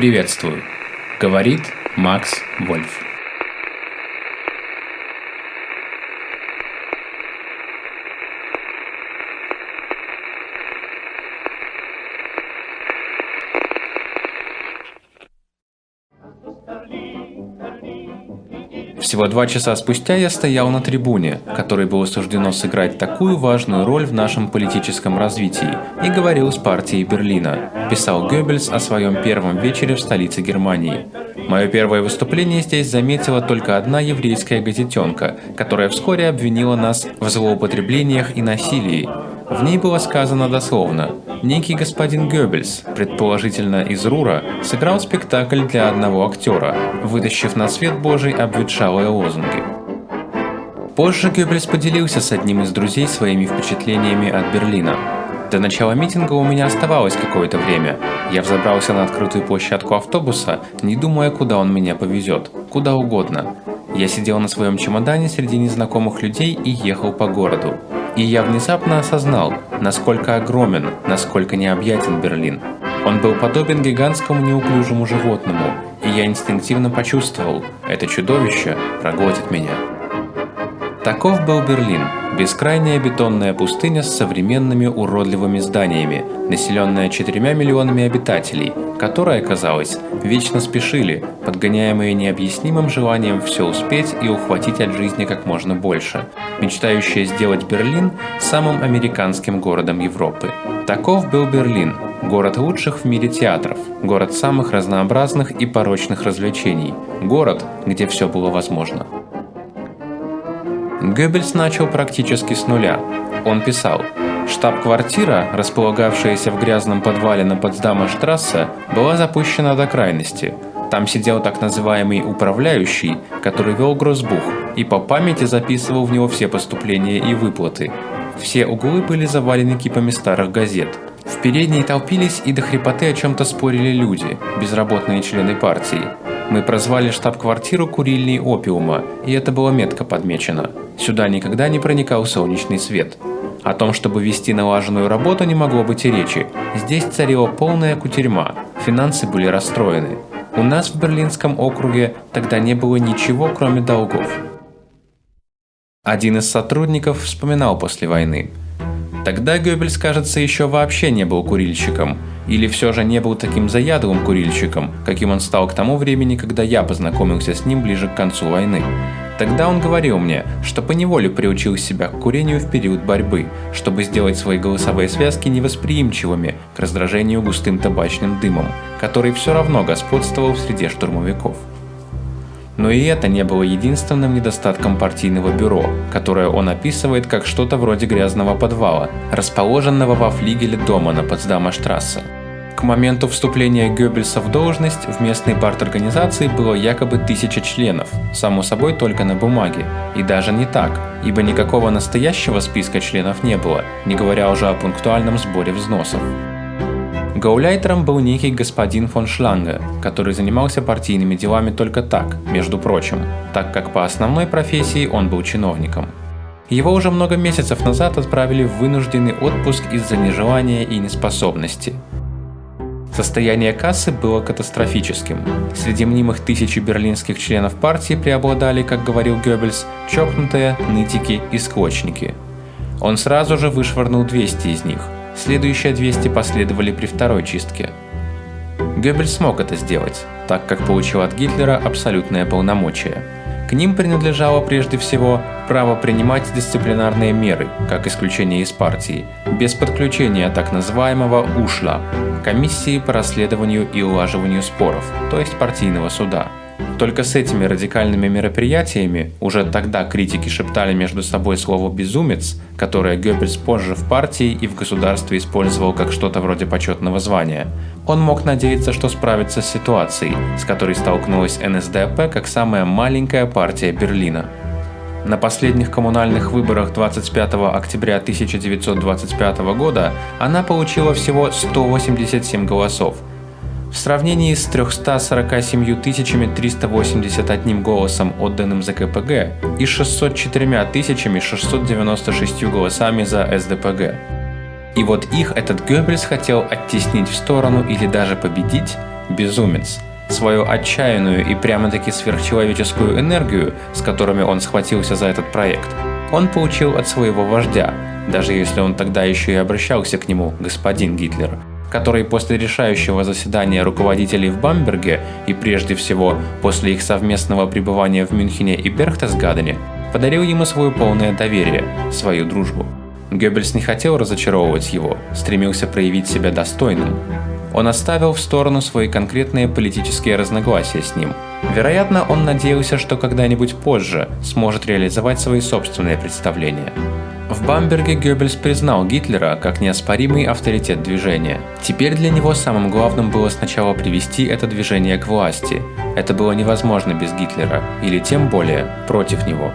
Приветствую, говорит Макс Вольф. Всего 2 часа спустя я стоял на трибуне, которой было суждено сыграть такую важную роль в нашем политическом развитии, и говорил с партией Берлина, писал Геббельс о своем первом вечере в столице Германии. Мое первое выступление здесь заметила только одна еврейская газетенка, которая вскоре обвинила нас в злоупотреблениях и насилии. В ней было сказано дословно: некий господин Геббельс, предположительно из Рура, сыграл спектакль для одного актера, вытащив на свет Божий обветшалые лозунги. Позже Геббельс поделился с одним из друзей своими впечатлениями от Берлина. До начала митинга у меня оставалось какое-то время. Я взобрался на открытую площадку автобуса, не думая, куда он меня повезет. Куда угодно. Я сидел на своем чемодане среди незнакомых людей и ехал по городу. И я внезапно осознал, насколько огромен, насколько необъятен Берлин. Он был подобен гигантскому неуклюжему животному, и я инстинктивно почувствовал, это чудовище проглотит меня. Таков был Берлин, бескрайняя бетонная пустыня с современными уродливыми зданиями, населенная 4 миллионами обитателей, которые, казалось, вечно спешили, подгоняемые необъяснимым желанием все успеть и ухватить от жизни как можно больше, мечтающие сделать Берлин самым американским городом Европы. Таков был Берлин, город лучших в мире театров, город самых разнообразных и порочных развлечений, город, где все было возможно. Геббельс начал практически с нуля. Он писал: штаб-квартира, располагавшаяся в грязном подвале на Потсдамер-штрассе, была запущена до крайности. Там сидел так называемый управляющий, который вел грозбух, и по памяти записывал в него все поступления и выплаты. Все углы были завалены кипами старых газет. В передней толпились и до хрипоты о чем-то спорили люди, безработные члены партии. Мы прозвали штаб-квартиру «Курильней опиума», и это было метко подмечено. Сюда никогда не проникал солнечный свет. О том, чтобы вести налаженную работу, не могло быть и речи. Здесь царила полная кутерьма, финансы были расстроены. У нас в Берлинском округе тогда не было ничего, кроме долгов. Один из сотрудников вспоминал после войны: тогда Геббельс, кажется, еще вообще не был курильщиком, или все же не был таким заядлым курильщиком, каким он стал к тому времени, когда я познакомился с ним ближе к концу войны. Тогда он говорил мне, что поневоле приучил себя к курению в период борьбы, чтобы сделать свои голосовые связки невосприимчивыми к раздражению густым табачным дымом, который все равно господствовал в среде штурмовиков. Но и это не было единственным недостатком партийного бюро, которое он описывает как что-то вроде грязного подвала, расположенного во флигеле дома на Потсдамер-штрассе. К моменту вступления Геббельса в должность в местной парторганизации было якобы 1000 членов, само собой только на бумаге. И даже не так, ибо никакого настоящего списка членов не было, не говоря уже о пунктуальном сборе взносов. Гауляйтером был некий господин фон Шланге, который занимался партийными делами только так, между прочим, так как по основной профессии он был чиновником. Его уже много месяцев назад отправили в вынужденный отпуск из-за нежелания и неспособности. Состояние кассы было катастрофическим. Среди мнимых 1000 берлинских членов партии преобладали, как говорил Геббельс, чокнутые, нытики и склочники. Он сразу же вышвырнул 200 из них. Следующие 200 последовали при второй чистке. Геббельс смог это сделать, так как получил от Гитлера абсолютное полномочия. К ним принадлежало прежде всего право принимать дисциплинарные меры, как исключение из партии, без подключения так называемого УШЛА – комиссии по расследованию и улаживанию споров, то есть партийного суда. Только с этими радикальными мероприятиями уже тогда критики шептали между собой слово «безумец», которое Геббельс позже в партии и в государстве использовал как что-то вроде почетного звания. Он мог надеяться, что справится с ситуацией, с которой столкнулась НСДАП как самая маленькая партия Берлина. На последних коммунальных выборах 25 октября 1925 года она получила всего 187 голосов. В сравнении с 347 381 голосом, отданным за КПГ, и 604 696 голосами за СДПГ. И вот их этот Геббельс хотел оттеснить в сторону или даже победить, безумец. Свою отчаянную и прямо-таки сверхчеловеческую энергию, с которыми он схватился за этот проект, он получил от своего вождя, даже если он тогда еще и обращался к нему «господин Гитлер», который после решающего заседания руководителей в Бамберге и прежде всего после их совместного пребывания в Мюнхене и Берхтесгадене подарил ему свое полное доверие, свою дружбу. Геббельс не хотел разочаровывать его, стремился проявить себя достойным. Он оставил в сторону свои конкретные политические разногласия с ним. Вероятно, он надеялся, что когда-нибудь позже сможет реализовать свои собственные представления. В Бамберге Геббельс признал Гитлера как неоспоримый авторитет движения. Теперь для него самым главным было сначала привести это движение к власти. Это было невозможно без Гитлера, или тем более против него.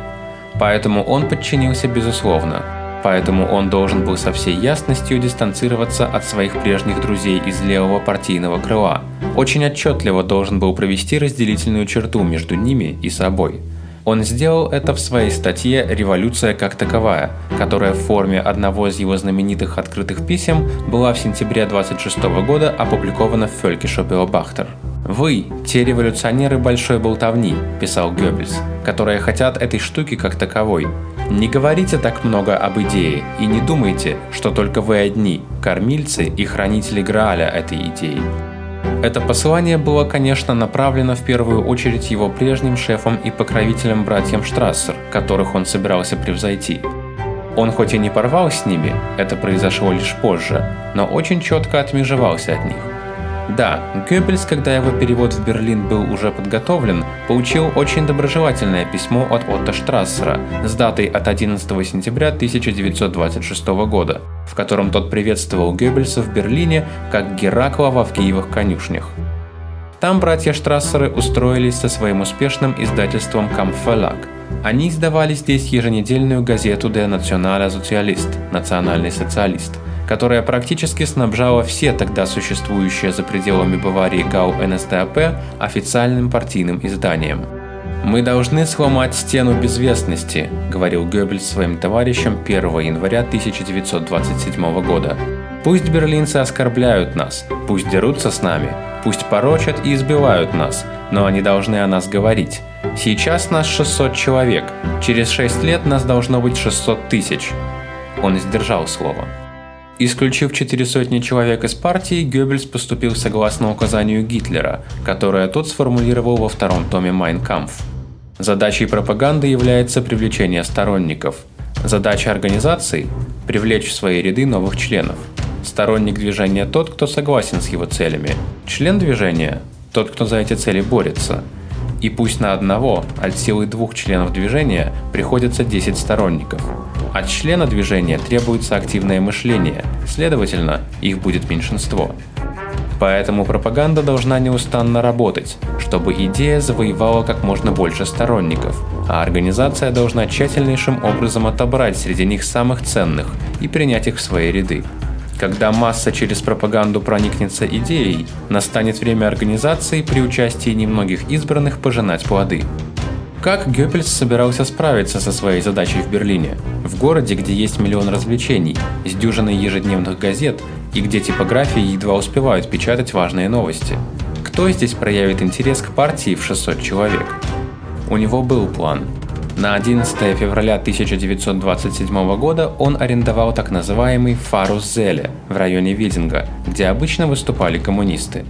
Поэтому он подчинился безусловно. Поэтому он должен был со всей ясностью дистанцироваться от своих прежних друзей из левого партийного крыла. Очень отчетливо должен был провести разделительную черту между ними и собой. Он сделал это в своей статье «Революция как таковая», которая в форме одного из его знаменитых открытых писем была в сентябре 1926 года опубликована в Völkischer Beobachter. «Вы, те революционеры большой болтовни», – писал Геббельс, – «которые хотят этой штуки как таковой. Не говорите так много об идее и не думайте, что только вы одни, кормильцы и хранители Грааля этой идеи». Это послание было, конечно, направлено в первую очередь его прежним шефам и покровителям братьям Штрассер, которых он собирался превзойти. Он хоть и не порвал с ними, это произошло лишь позже, но очень четко отмежевался от них. Да, Геббельс, когда его перевод в Берлин был уже подготовлен, получил очень доброжелательное письмо от Отто Штрассера с датой от 11 сентября 1926 года, в котором тот приветствовал Геббельса в Берлине как Геракла в Авгиевых конюшнях. Там братья Штрассеры устроились со своим успешным издательством Kampfverlag. Они издавали здесь еженедельную газету Der Nationaler Sozialist – «Национальный социалист», которая практически снабжала все тогда существующие за пределами Баварии ГАУ НСДАП официальным партийным изданием. «Мы должны сломать стену безвестности», – говорил Геббельс своим товарищам 1 января 1927 года. «Пусть берлинцы оскорбляют нас, пусть дерутся с нами, пусть порочат и избивают нас, но они должны о нас говорить. Сейчас нас 600 человек, через 6 лет нас должно быть 600 тысяч». Он сдержал слово. Исключив 400 человек из партии, Геббельс поступил согласно указанию Гитлера, которое тот сформулировал во втором томе «Mein Kampf». Задачей пропаганды является привлечение сторонников. Задача организаций – привлечь в свои ряды новых членов. Сторонник движения – тот, кто согласен с его целями. Член движения – тот, кто за эти цели борется. И пусть на одного, от силы 2 членов движения, приходится 10 сторонников. От члена движения требуется активное мышление, следовательно, их будет меньшинство. Поэтому пропаганда должна неустанно работать, чтобы идея завоевала как можно больше сторонников, а организация должна тщательнейшим образом отобрать среди них самых ценных и принять их в свои ряды. Когда масса через пропаганду проникнется идеей, настанет время организации при участии немногих избранных пожинать плоды. Как Геббельс собирался справиться со своей задачей в Берлине? В городе, где есть миллион развлечений, с дюжиной ежедневных газет и где типографии едва успевают печатать важные новости. Кто здесь проявит интерес к партии в 600 человек? У него был план. На 11 февраля 1927 года он арендовал так называемый Фарус-Зеле в районе Видинга, где обычно выступали коммунисты.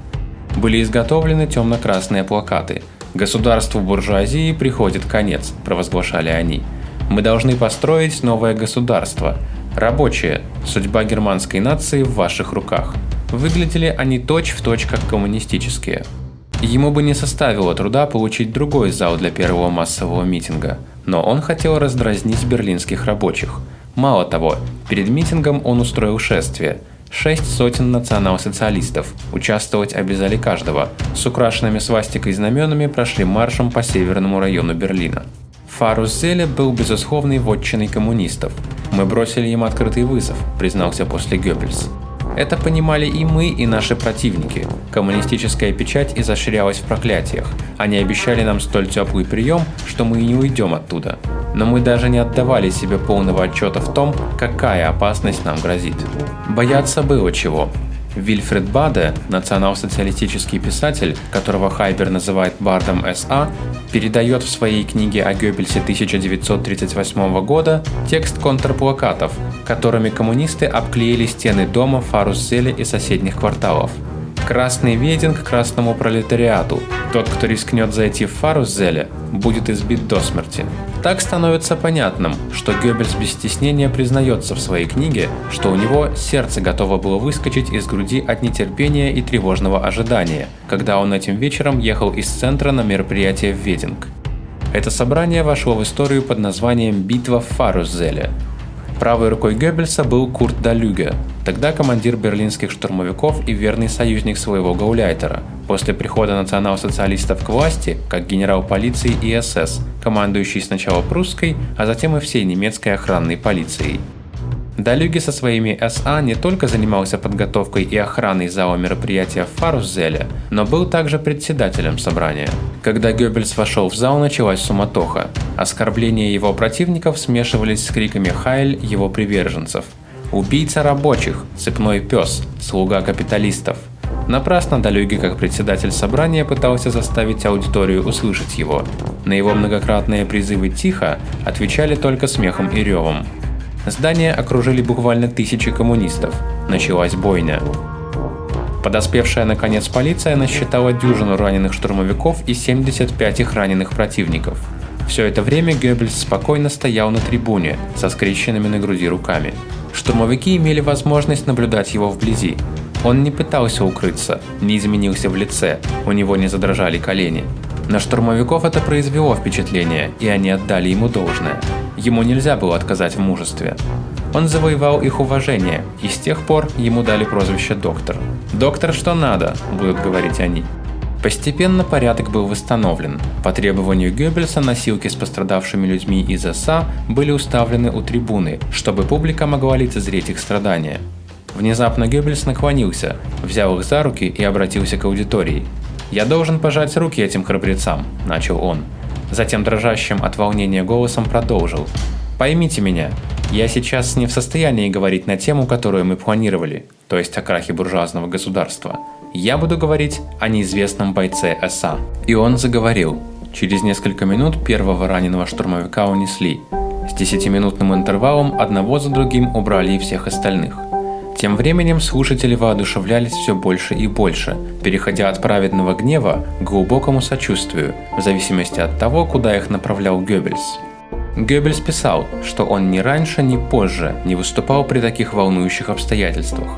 Были изготовлены темно-красные плакаты «Государству буржуазии приходит конец», провозглашали они. «Мы должны построить новое государство. Рабочие, судьба германской нации в ваших руках». Выглядели они точь-в-точь как коммунистические. Ему бы не составило труда получить другой зал для первого массового митинга, но он хотел раздразнить берлинских рабочих. Мало того, перед митингом он устроил шествие. 6 сотен национал-социалистов, участвовать обязали каждого, с украшенными свастикой знаменами прошли маршем по северному району Берлина. Фарус-Зеле был безусловной вотчиной коммунистов. «Мы бросили им открытый вызов», признался после Геббельс. Это понимали и мы, и наши противники. Коммунистическая печать изощрялась в проклятиях. Они обещали нам столь теплый прием, что мы и не уйдем оттуда. Но мы даже не отдавали себе полного отчета в том, какая опасность нам грозит. Бояться было чего. Вильфред Баде, национал-социалистический писатель, которого Хайбер называет бардом СА, передает в своей книге о Геббельсе 1938 года текст контрплакатов, которыми коммунисты обклеили стены дома в Фарусзеле и соседних кварталов. «Красный вединг красному пролетариату. Тот, кто рискнет зайти в Фарусзеле, будет избит до смерти». Так становится понятным, что Геббельс без стеснения признается в своей книге, что у него сердце готово было выскочить из груди от нетерпения и тревожного ожидания, когда он этим вечером ехал из центра на мероприятие в Вединг. Это собрание вошло в историю под названием «Битва в Фарусзеле». Правой рукой Геббельса был Курт Далюге, тогда командир берлинских штурмовиков и верный союзник своего гауляйтера, после прихода национал-социалистов к власти, как генерал полиции и СС, командующий сначала прусской, а затем и всей немецкой охранной полицией. Далюге со своими СА не только занимался подготовкой и охраной зала мероприятия в Фарусзеле, но был также председателем собрания. Когда Геббельс вошел в зал, началась суматоха. Оскорбления его противников смешивались с криками «Хайль» его приверженцев. «Убийца рабочих! Цепной пес! Слуга капиталистов!» Напрасно Далюге, как председатель собрания, пытался заставить аудиторию услышать его. На его многократные призывы «тихо» отвечали только смехом и ревом. Здание окружили буквально тысячи коммунистов. Началась бойня. Подоспевшая наконец полиция насчитала дюжину раненых штурмовиков и 75 их раненых противников. Все это время Геббельс спокойно стоял на трибуне со скрещенными на груди руками. Штурмовики имели возможность наблюдать его вблизи. Он не пытался укрыться, не изменился в лице, у него не задрожали колени. На штурмовиков это произвело впечатление, и они отдали ему должное. Ему нельзя было отказать в мужестве. Он завоевал их уважение, и с тех пор ему дали прозвище «Доктор». «Доктор, что надо», будут говорить они. Постепенно порядок был восстановлен. По требованию Геббельса носилки с пострадавшими людьми из СА были уставлены у трибуны, чтобы публика могла лицезреть их страдания. Внезапно Геббельс наклонился, взял их за руки и обратился к аудитории. «Я должен пожать руки этим храбрецам», – начал он. Затем дрожащим от волнения голосом продолжил. «Поймите меня, я сейчас не в состоянии говорить на тему, которую мы планировали, то есть о крахе буржуазного государства. Я буду говорить о неизвестном бойце СА». И он заговорил. Через несколько минут первого раненого штурмовика унесли. С 10-минутным интервалом одного за другим убрали и всех остальных. Тем временем слушатели воодушевлялись все больше и больше, переходя от праведного гнева к глубокому сочувствию, в зависимости от того, куда их направлял Геббельс. Геббельс писал, что он ни раньше, ни позже не выступал при таких волнующих обстоятельствах.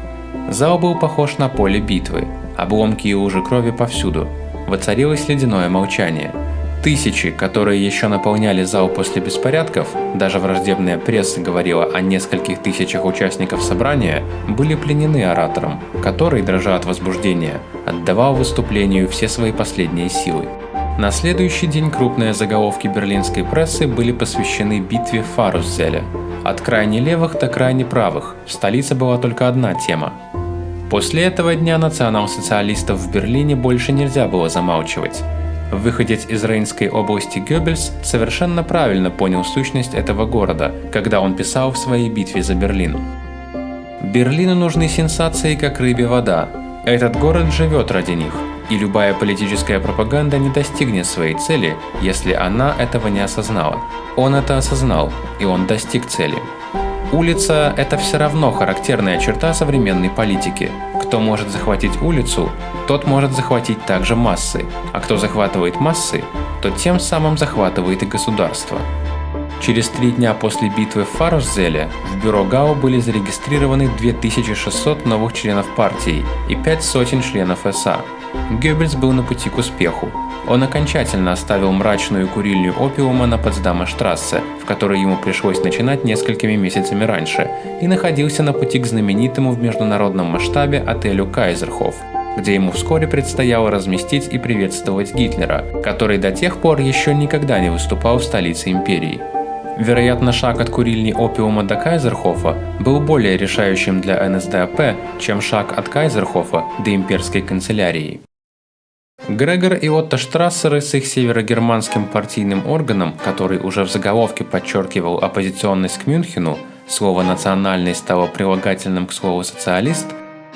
Зал был похож на поле битвы, обломки и лужи крови повсюду. Воцарилось ледяное молчание. Тысячи, которые еще наполняли зал после беспорядков, даже враждебная пресса говорила о нескольких тысячах участников собрания, были пленены оратором, который, дрожа от возбуждения, отдавал выступлению все свои последние силы. На следующий день крупные заголовки берлинской прессы были посвящены битве в Фарусзеле. От крайне левых до крайне правых в столице была только одна тема. После этого дня национал-социалистов в Берлине больше нельзя было замалчивать. Выходец из Рейнской области Геббельс совершенно правильно понял сущность этого города, когда он писал в своей битве за Берлин. «Берлину нужны сенсации, как рыбе вода. Этот город живет ради них, и любая политическая пропаганда не достигнет своей цели, если она этого не осознала. Он это осознал, и он достиг цели. Улица – это все равно характерная черта современной политики. Кто может захватить улицу, тот может захватить также массы, а кто захватывает массы, тот тем самым захватывает и государство». Через 3 дня после битвы в Фарусзеле в бюро ГАУ были зарегистрированы 2600 новых членов партии и 500 членов СА. Геббельс был на пути к успеху. Он окончательно оставил мрачную курильню опиума на Потсдамерштрассе, в которой ему пришлось начинать несколькими месяцами раньше, и находился на пути к знаменитому в международном масштабе отелю Кайзерхоф, где ему вскоре предстояло разместить и приветствовать Гитлера, который до тех пор еще никогда не выступал в столице империи. Вероятно, шаг от курильни опиума до Кайзерхофа был более решающим для НСДАП, чем шаг от Кайзерхофа до имперской канцелярии. Грегор и Отто Штрассеры с их северогерманским партийным органом, который уже в заголовке подчеркивал оппозиционность к Мюнхену, слово «национальный» стало прилагательным к слову «социалист»,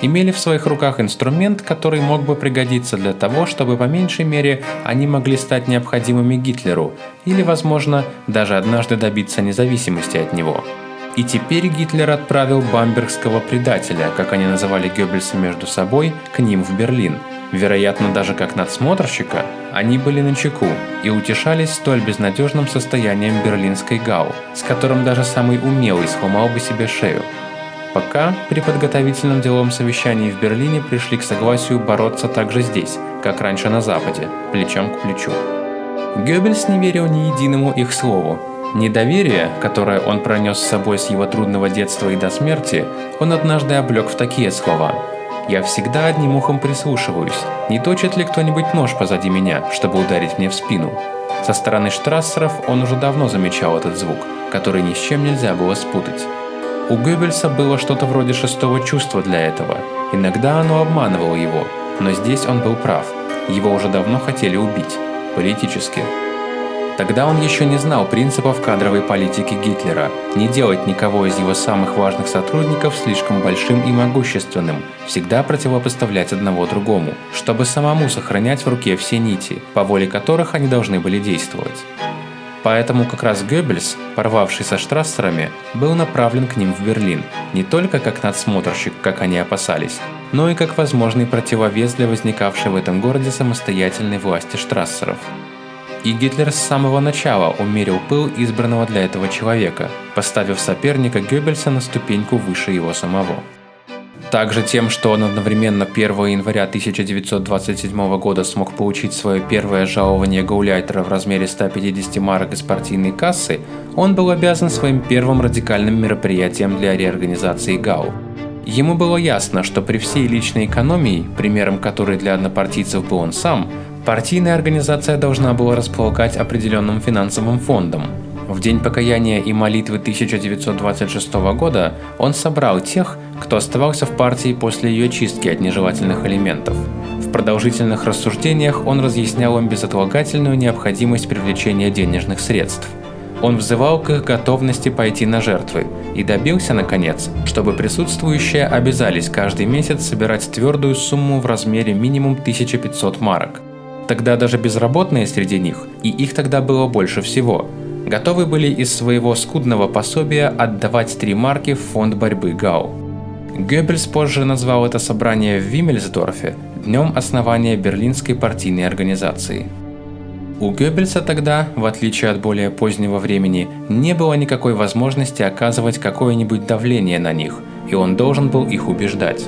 имели в своих руках инструмент, который мог бы пригодиться для того, чтобы по меньшей мере они могли стать необходимыми Гитлеру или, возможно, даже однажды добиться независимости от него. И теперь Гитлер отправил бамбергского предателя, как они называли Геббельса между собой, к ним в Берлин. Вероятно, даже как надсмотрщика, они были начеку и утешались столь безнадежным состоянием берлинской ГАУ, с которым даже самый умелый сломал бы себе шею. Пока при подготовительном деловом совещании в Берлине пришли к согласию бороться также здесь, как раньше на Западе, плечом к плечу. Геббельс не верил ни единому их слову. Недоверие, которое он пронес с собой с его трудного детства и до смерти, он однажды облег в такие слова: «Я всегда одним ухом прислушиваюсь, не точит ли кто-нибудь нож позади меня, чтобы ударить мне в спину». Со стороны штрассеров он уже давно замечал этот звук, который ни с чем нельзя было спутать. У Геббельса было что-то вроде шестого чувства для этого. Иногда оно обманывало его, но здесь он был прав. Его уже давно хотели убить. Политически. Тогда он еще не знал принципов кадровой политики Гитлера: не делать никого из его самых важных сотрудников слишком большим и могущественным, всегда противопоставлять одного другому, чтобы самому сохранять в руке все нити, по воле которых они должны были действовать. Поэтому как раз Геббельс, порвавший со штрассерами, был направлен к ним в Берлин, не только как надсмотрщик, как они опасались, но и как возможный противовес для возникавшей в этом городе самостоятельной власти штрассеров. И Гитлер с самого начала умерил пыл избранного для этого человека, поставив соперника Геббельса на ступеньку выше его самого. Также тем, что он одновременно 1 января 1927 года смог получить свое первое жалование гауляйтера в размере 150 марок из партийной кассы, он был обязан своим первым радикальным мероприятием для реорганизации ГАУ. Ему было ясно, что при всей личной экономии, примером которой для однопартийцев был он сам, партийная организация должна была располагать определенным финансовым фондом. В день покаяния и молитвы 1926 года он собрал тех, кто оставался в партии после ее чистки от нежелательных элементов. В продолжительных рассуждениях он разъяснял им безотлагательную необходимость привлечения денежных средств. Он взывал к их готовности пойти на жертвы и добился, наконец, чтобы присутствующие обязались каждый месяц собирать твердую сумму в размере минимум 1500 марок. Тогда даже безработные среди них, и их тогда было больше всего, готовы были из своего скудного пособия отдавать 3 марки в фонд борьбы ГАУ. Геббельс позже назвал это собрание в Виммельсдорфе днем основания Берлинской партийной организации. У Геббельса тогда, в отличие от более позднего времени, не было никакой возможности оказывать какое-нибудь давление на них, и он должен был их убеждать.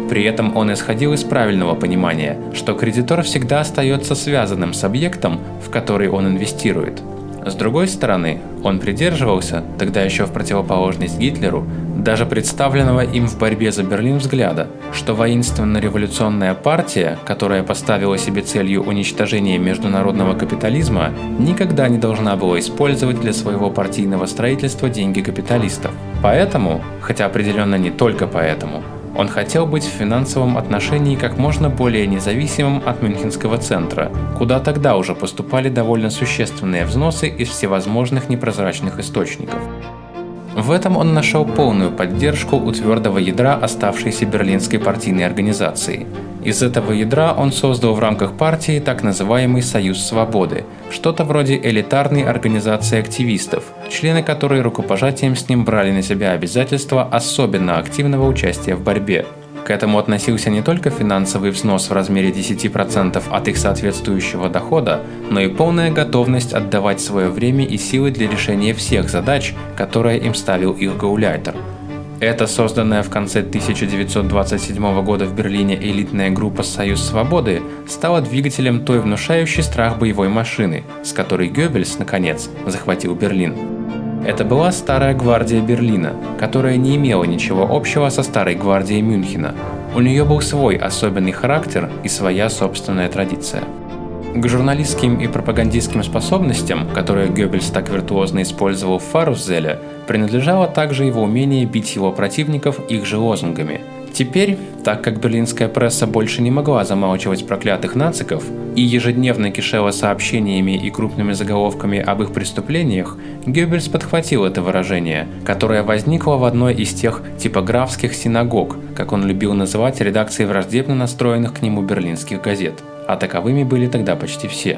При этом он исходил из правильного понимания, что кредитор всегда остается связанным с объектом, в который он инвестирует. С другой стороны, он придерживался, тогда еще в противоположность Гитлеру, даже представленного им в борьбе за Берлин взгляда, что воинственно-революционная партия, которая поставила себе целью уничтожение международного капитализма, никогда не должна была использовать для своего партийного строительства деньги капиталистов. Поэтому, хотя определенно не только поэтому, он хотел быть в финансовом отношении как можно более независимым от Мюнхенского центра, куда тогда уже поступали довольно существенные взносы из всевозможных непрозрачных источников. В этом он нашел полную поддержку у твердого ядра оставшейся берлинской партийной организации. Из этого ядра он создал в рамках партии так называемый «Союз свободы», что-то вроде элитарной организации активистов, члены которой рукопожатием с ним брали на себя обязательства особенно активного участия в борьбе. К этому относился не только финансовый взнос в размере 10% от их соответствующего дохода, но и полная готовность отдавать свое время и силы для решения всех задач, которые им ставил их гауляйтер. Эта созданная в конце 1927 года в Берлине элитная группа «Союз свободы» стала двигателем той внушающей страх боевой машины, с которой Геббельс, наконец, захватил Берлин. Это была Старая гвардия Берлина, которая не имела ничего общего со Старой гвардией Мюнхена. У нее был свой особенный характер и своя собственная традиция. К журналистским и пропагандистским способностям, которые Геббельс так виртуозно использовал в Фарузеле, принадлежало также его умение бить его противников их же лозунгами. Теперь, так как берлинская пресса больше не могла замалчивать проклятых нациков и ежедневно кишела сообщениями и крупными заголовками об их преступлениях, Геббельс подхватил это выражение, которое возникло в одной из тех типографских синагог, как он любил называть редакции враждебно настроенных к нему берлинских газет, а таковыми были тогда почти все.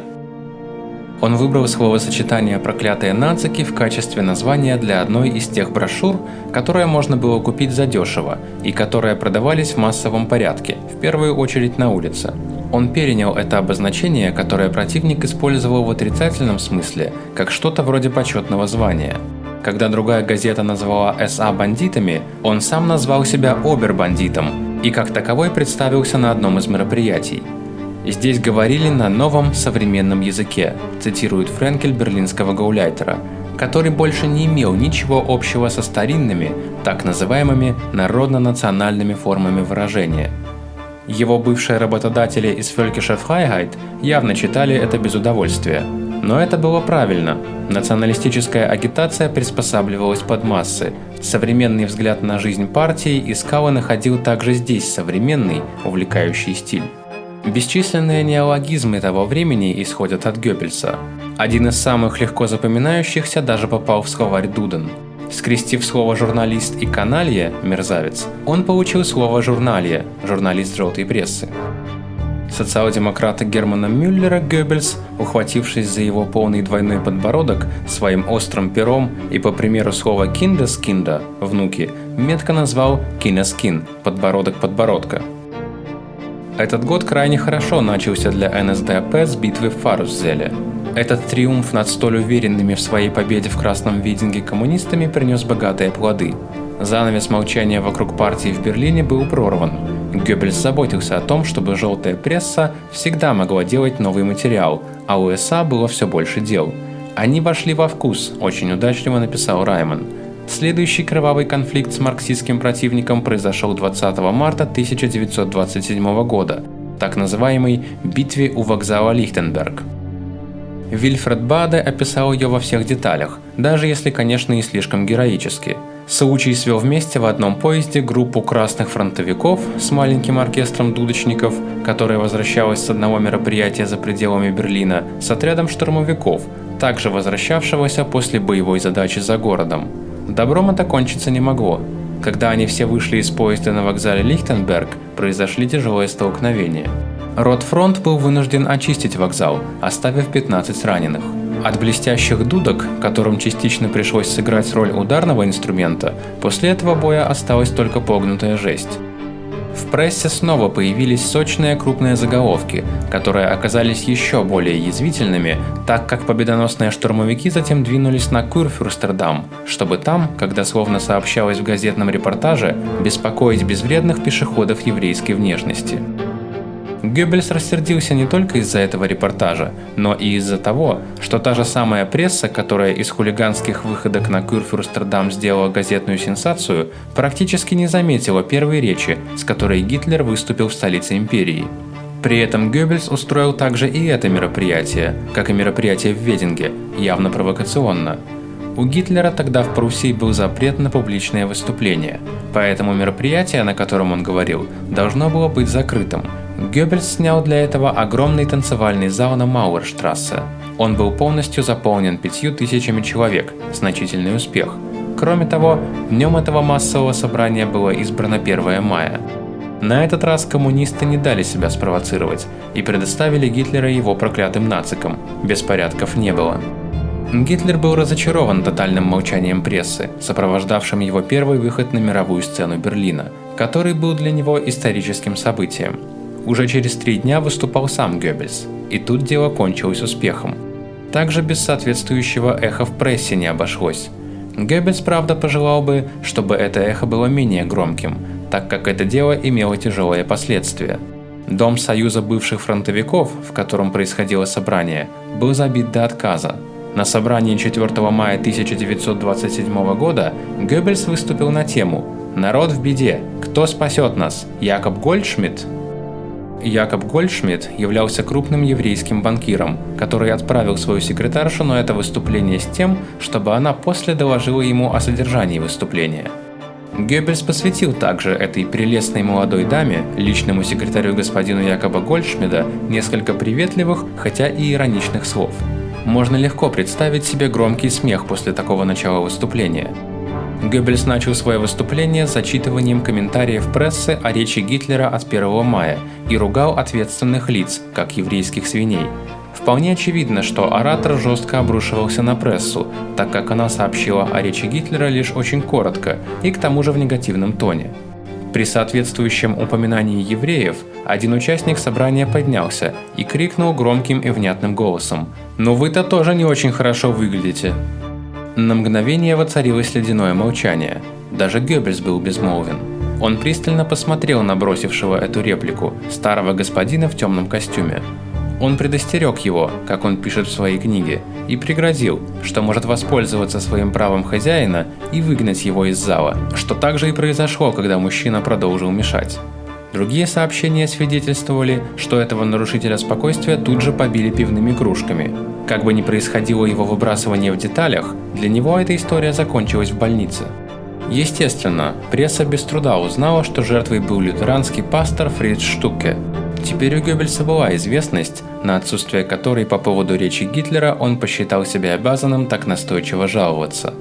Он выбрал словосочетание «проклятые нацики» в качестве названия для одной из тех брошюр, которые можно было купить задешево и которые продавались в массовом порядке, в первую очередь на улице. Он перенял это обозначение, которое противник использовал в отрицательном смысле, как что-то вроде почетного звания. Когда другая газета назвала СА бандитами, он сам назвал себя обербандитом и как таковой представился на одном из мероприятий. «Здесь говорили на новом современном языке», цитирует Френкель берлинского гауляйтера, который больше не имел ничего общего со старинными, так называемыми народно-национальными формами выражения. Его бывшие работодатели из Völkische Freiheit явно читали это без удовольствия. Но это было правильно. Националистическая агитация приспосабливалась под массы. Современный взгляд на жизнь партии искал и находил также здесь современный, увлекающий стиль. Бесчисленные неологизмы того времени исходят от Геббельса. Один из самых легко запоминающихся даже попал в словарь Дуден. Скрестив слово «журналист» и «каналье» – «мерзавец», он получил слово «журналье» – «журналист желтой прессы». Социал-демократа Германа Мюллера Геббельс, ухватившись за его полный двойной подбородок своим острым пером и по примеру слова «киндескинда» – «внуки», метко назвал «кинескин» – «подбородок подбородка». Этот год крайне хорошо начался для НСДАП с битвы в Фарусзеле. Этот триумф над столь уверенными в своей победе в Красном Видинге коммунистами принес богатые плоды. Занавес молчания вокруг партии в Берлине был прорван. Геббельс заботился о том, чтобы желтая пресса всегда могла делать новый материал, а у СА было все больше дел. «Они вошли во вкус», очень удачливо написал Райман. Следующий кровавый конфликт с марксистским противником произошел 20 марта 1927 года, так называемой «битве у вокзала Лихтенберг». Вильфред Баде описал ее во всех деталях, даже если, конечно, и слишком героически. Случай свел вместе в одном поезде группу красных фронтовиков с маленьким оркестром дудочников, которая возвращалась с одного мероприятия за пределами Берлина, с отрядом штурмовиков, также возвращавшегося после боевой задачи за городом. Добром это кончиться не могло. Когда они все вышли из поезда на вокзале Лихтенберг, произошли тяжелые столкновения. Ротфронт был вынужден очистить вокзал, оставив 15 раненых. От блестящих дудок, которым частично пришлось сыграть роль ударного инструмента, после этого боя осталась только погнутая жесть. В прессе снова появились сочные крупные заголовки, которые оказались еще более язвительными, так как победоносные штурмовики затем двинулись на Курфюрстердам, чтобы там, когда словно сообщалось в газетном репортаже, беспокоить безвредных пешеходов еврейской внешности. Геббельс рассердился не только из-за этого репортажа, но и из-за того, что та же самая пресса, которая из хулиганских выходок на Курфюрстердам сделала газетную сенсацию, практически не заметила первой речи, с которой Гитлер выступил в столице империи. При этом Геббельс устроил также и это мероприятие, как и мероприятие в Вединге, явно провокационно. У Гитлера тогда в Пруссии был запрет на публичные выступления, поэтому мероприятие, на котором он говорил, должно было быть закрытым. Геббельс снял для этого огромный танцевальный зал на Мауэрштрассе. Он был полностью заполнен 5000 человек, значительный успех. Кроме того, днем этого массового собрания было избрано 1 мая. На этот раз коммунисты не дали себя спровоцировать и предоставили Гитлера его проклятым нацикам. Беспорядков не было. Гитлер был разочарован тотальным молчанием прессы, сопровождавшим его первый выход на мировую сцену Берлина, который был для него историческим событием. Уже через 3 дня выступал сам Геббельс, и тут дело кончилось успехом. Также без соответствующего эха в прессе не обошлось. Геббельс, правда, пожелал бы, чтобы это эхо было менее громким, так как это дело имело тяжелые последствия. Дом Союза бывших фронтовиков, в котором происходило собрание, был забит до отказа. На собрании 4 мая 1927 года Геббельс выступил на тему «Народ в беде. Кто спасет нас? Якоб Гольдшмидт?» Якоб Гольдшмидт являлся крупным еврейским банкиром, который отправил свою секретаршу на это выступление с тем, чтобы она после доложила ему о содержании выступления. Геббельс посвятил также этой прелестной молодой даме, личному секретарю господину Якоба Гольдшмида, несколько приветливых, хотя и ироничных слов. Можно легко представить себе громкий смех после такого начала выступления. Геббельс начал свое выступление с зачитыванием комментариев прессы о речи Гитлера от 1 мая и ругал ответственных лиц, как еврейских свиней. Вполне очевидно, что оратор жестко обрушивался на прессу, так как она сообщила о речи Гитлера лишь очень коротко и к тому же в негативном тоне. При соответствующем упоминании евреев один участник собрания поднялся и крикнул громким и внятным голосом: «Ну вы-то тоже не очень хорошо выглядите». На мгновение воцарилось ледяное молчание. Даже Геббельс был безмолвен. Он пристально посмотрел на бросившего эту реплику старого господина в темном костюме. Он предостерег его, как он пишет в своей книге, и пригрозил, что может воспользоваться своим правом хозяина и выгнать его из зала, что также и произошло, когда мужчина продолжил мешать. Другие сообщения свидетельствовали, что этого нарушителя спокойствия тут же побили пивными кружками. Как бы ни происходило его выбрасывание в деталях, для него эта история закончилась в больнице. Естественно, пресса без труда узнала, что жертвой был лютеранский пастор Фриц Штуке. Теперь у Геббельса была известность, на отсутствие которой по поводу речи Гитлера он посчитал себя обязанным так настойчиво жаловаться.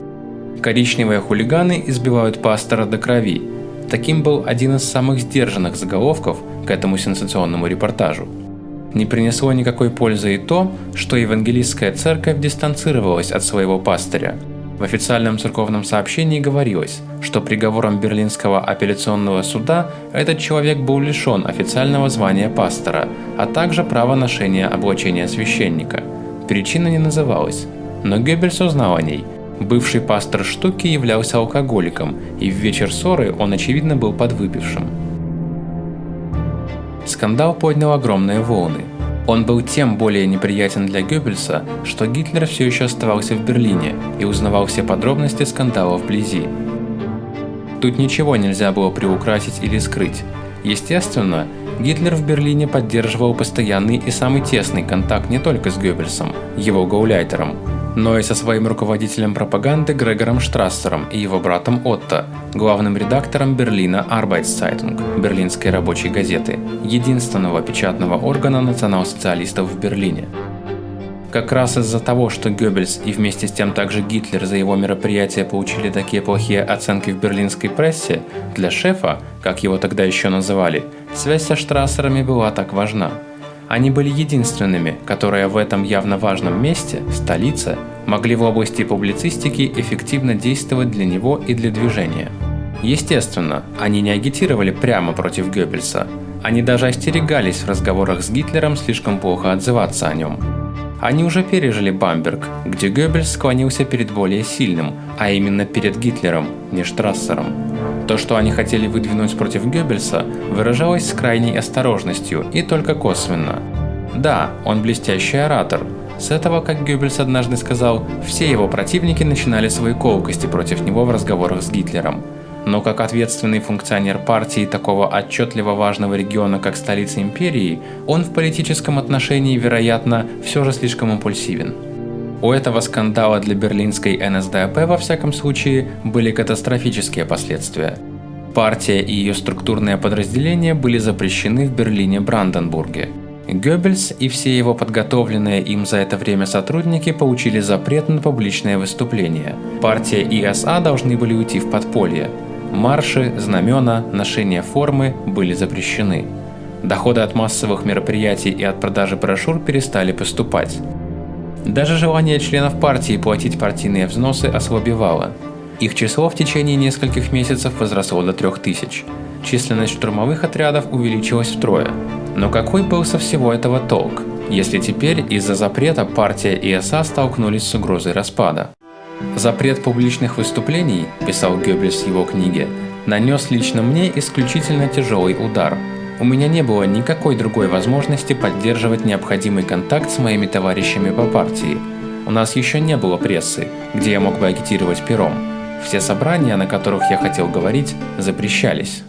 Коричневые хулиганы избивают пастора до крови. Таким был один из самых сдержанных заголовков к этому сенсационному репортажу. Не принесло никакой пользы и то, что евангелистская церковь дистанцировалась от своего пастыря. В официальном церковном сообщении говорилось, что приговором Берлинского апелляционного суда этот человек был лишен официального звания пастора, а также права ношения облачения священника. Причина не называлась, но Геббельс узнал о ней. Бывший пастор Штуки являлся алкоголиком, и в вечер ссоры он, очевидно, был подвыпившим. Скандал поднял огромные волны. Он был тем более неприятен для Геббельса, что Гитлер все еще оставался в Берлине и узнавал все подробности скандала вблизи. Тут ничего нельзя было приукрасить или скрыть. Естественно, Гитлер в Берлине поддерживал постоянный и самый тесный контакт не только с Геббельсом, его гауляйтером, но и со своим руководителем пропаганды Грегором Штрассером и его братом Отто, главным редактором Берлина Arbeitszeitung, берлинской рабочей газеты, единственного печатного органа национал-социалистов в Берлине. Как раз из-за того, что Геббельс и вместе с тем также Гитлер за его мероприятия получили такие плохие оценки в берлинской прессе, для шефа, как его тогда еще называли, связь со Штрассерами была так важна. Они были единственными, которые в этом явно важном месте, столице, могли в области публицистики эффективно действовать для него и для движения. Естественно, они не агитировали прямо против Геббельса, они даже остерегались в разговорах с Гитлером слишком плохо отзываться о нем. Они уже пережили Бамберг, где Геббельс склонился перед более сильным, а именно перед Гитлером, не Штрассером. То, что они хотели выдвинуть против Геббельса, выражалось с крайней осторожностью и только косвенно. Да, он блестящий оратор. С этого, как Геббельс однажды сказал, все его противники начинали свои колкости против него в разговорах с Гитлером. Но как ответственный функционер партии такого отчетливо важного региона, как столица империи, он в политическом отношении, вероятно, все же слишком импульсивен. У этого скандала для берлинской НСДАП, во всяком случае, были катастрофические последствия. Партия и ее структурные подразделения были запрещены в Берлине-Бранденбурге. Геббельс и все его подготовленные им за это время сотрудники получили запрет на публичные выступления. Партия и СА должны были уйти в подполье. Марши, знамена, ношение формы были запрещены. Доходы от массовых мероприятий и от продажи брошюр перестали поступать. Даже желание членов партии платить партийные взносы ослабевало. Их число в течение нескольких месяцев возросло до 3000. Численность штурмовых отрядов увеличилась втрое. Но какой был со всего этого толк, если теперь из-за запрета партия и СА столкнулись с угрозой распада? «Запрет публичных выступлений», – писал Геббельс в его книге, – «нанес лично мне исключительно тяжелый удар. У меня не было никакой другой возможности поддерживать необходимый контакт с моими товарищами по партии. У нас еще не было прессы, где я мог бы агитировать пером. Все собрания, на которых я хотел говорить, запрещались».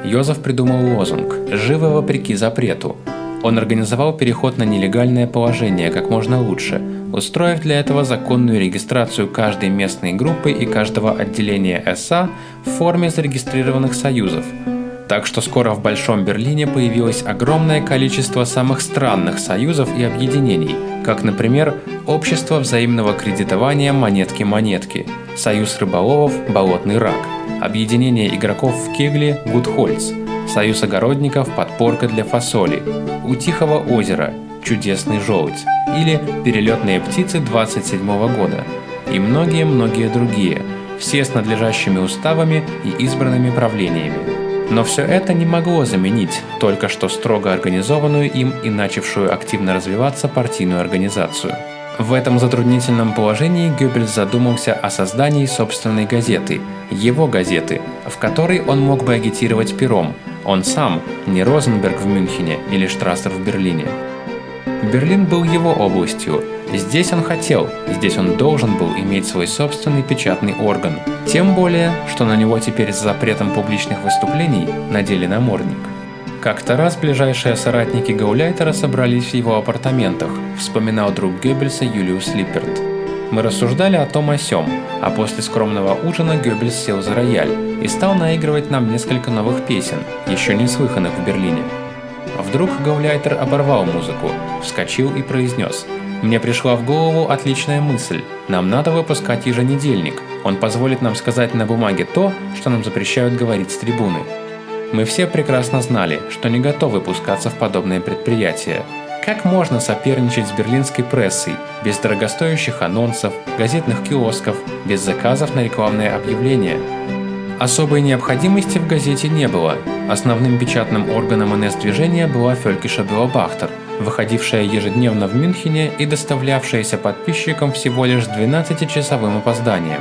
Йозеф придумал лозунг «Живо вопреки запрету». Он организовал переход на нелегальное положение как можно лучше, устроив для этого законную регистрацию каждой местной группы и каждого отделения СА в форме зарегистрированных союзов. Так что скоро в Большом Берлине появилось огромное количество самых странных союзов и объединений, как, например, Общество взаимного кредитования «Монетки-монетки», Союз рыболовов «Болотный рак», Объединение игроков в кегли «Гудхольц», Союз огородников «Подпорка для фасоли», У Тихого озера «Чудесный желудь» или «Перелетные птицы 27 года» и многие-многие другие, все с надлежащими уставами и избранными правлениями. Но все это не могло заменить только что строго организованную им и начавшую активно развиваться партийную организацию. В этом затруднительном положении Геббельс задумался о создании собственной газеты, его газеты, в которой он мог бы агитировать пером, он сам, не Розенберг в Мюнхене или Штрассер в Берлине. Берлин был его областью. Здесь он хотел, здесь он должен был иметь свой собственный печатный орган. Тем более, что на него теперь с запретом публичных выступлений надели намордник. Как-то раз ближайшие соратники Гауляйтера собрались в его апартаментах, вспоминал друг Геббельса Юлиус Липперт. Мы рассуждали о том о сём, а после скромного ужина Геббельс сел за рояль и стал наигрывать нам несколько новых песен, еще не слыханных в Берлине. Вдруг Гауляйтер оборвал музыку, вскочил и произнес: «Мне пришла в голову отличная мысль. Нам надо выпускать еженедельник. Он позволит нам сказать на бумаге то, что нам запрещают говорить с трибуны». Мы все прекрасно знали, что не готовы пускаться в подобное предприятие. Как можно соперничать с берлинской прессой, без дорогостоящих анонсов, газетных киосков, без заказов на рекламные объявления? Особой необходимости в газете не было. Основным печатным органом НС-движения была Völkischer Beobachter, выходившая ежедневно в Мюнхене и доставлявшаяся подписчикам всего лишь с 12-часовым опозданием.